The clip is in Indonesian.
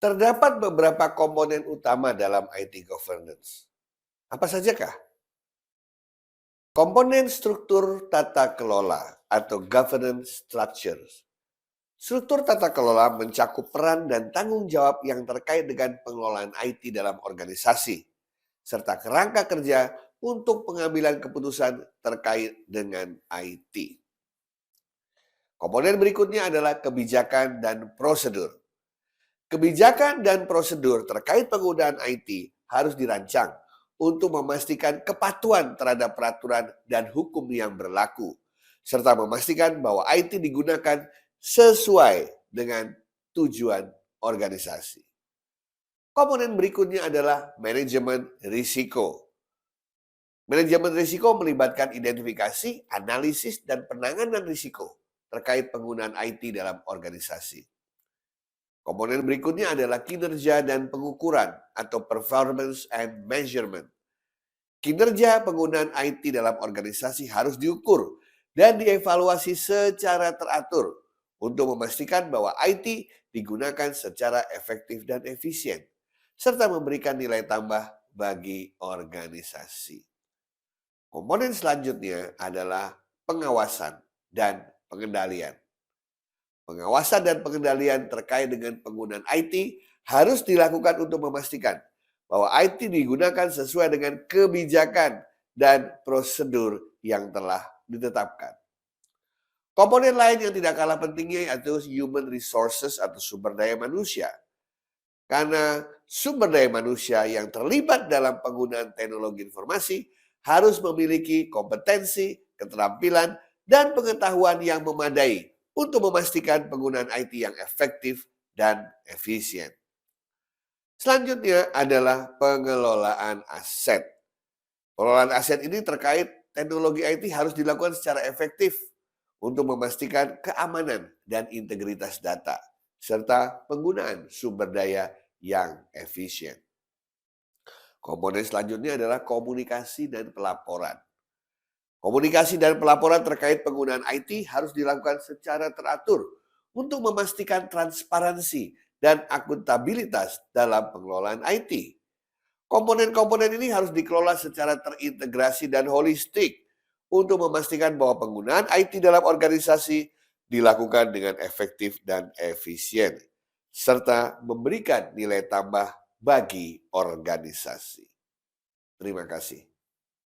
Terdapat beberapa komponen utama dalam IT governance. Apa sajakah? Komponen struktur tata kelola atau governance structures. Struktur tata kelola mencakup peran dan tanggung jawab yang terkait dengan pengelolaan IT dalam organisasi, serta kerangka kerja untuk pengambilan keputusan terkait dengan IT. Komponen berikutnya adalah kebijakan dan prosedur. Kebijakan dan prosedur terkait penggunaan IT harus dirancang untuk memastikan kepatuhan terhadap peraturan dan hukum yang berlaku, serta memastikan bahwa IT digunakan sesuai dengan tujuan organisasi. Komponen berikutnya adalah manajemen risiko. Manajemen risiko melibatkan identifikasi, analisis, dan penanganan risiko terkait penggunaan IT dalam organisasi. Komponen berikutnya adalah kinerja dan pengukuran atau performance and measurement. Kinerja penggunaan IT dalam organisasi harus diukur dan dievaluasi secara teratur untuk memastikan bahwa IT digunakan secara efektif dan efisien, serta memberikan nilai tambah bagi organisasi. Komponen selanjutnya adalah pengawasan dan pengendalian. Pengawasan dan pengendalian terkait dengan penggunaan IT harus dilakukan untuk memastikan bahwa IT digunakan sesuai dengan kebijakan dan prosedur yang telah ditetapkan. Komponen lain yang tidak kalah pentingnya yaitu human resources atau sumber daya manusia. Karena sumber daya manusia yang terlibat dalam penggunaan teknologi informasi harus memiliki kompetensi, keterampilan, dan pengetahuan yang memadai untuk memastikan penggunaan IT yang efektif dan efisien. Selanjutnya adalah pengelolaan aset. Pengelolaan aset ini terkait teknologi IT harus dilakukan secara efektif untuk memastikan keamanan dan integritas data, serta penggunaan sumber daya yang efisien. Komponen selanjutnya adalah komunikasi dan pelaporan. Komunikasi dan pelaporan terkait penggunaan IT harus dilakukan secara teratur untuk memastikan transparansi dan akuntabilitas dalam pengelolaan IT. Komponen-komponen ini harus dikelola secara terintegrasi dan holistik untuk memastikan bahwa penggunaan IT dalam organisasi dilakukan dengan efektif dan efisien, serta memberikan nilai tambah bagi organisasi. Terima kasih.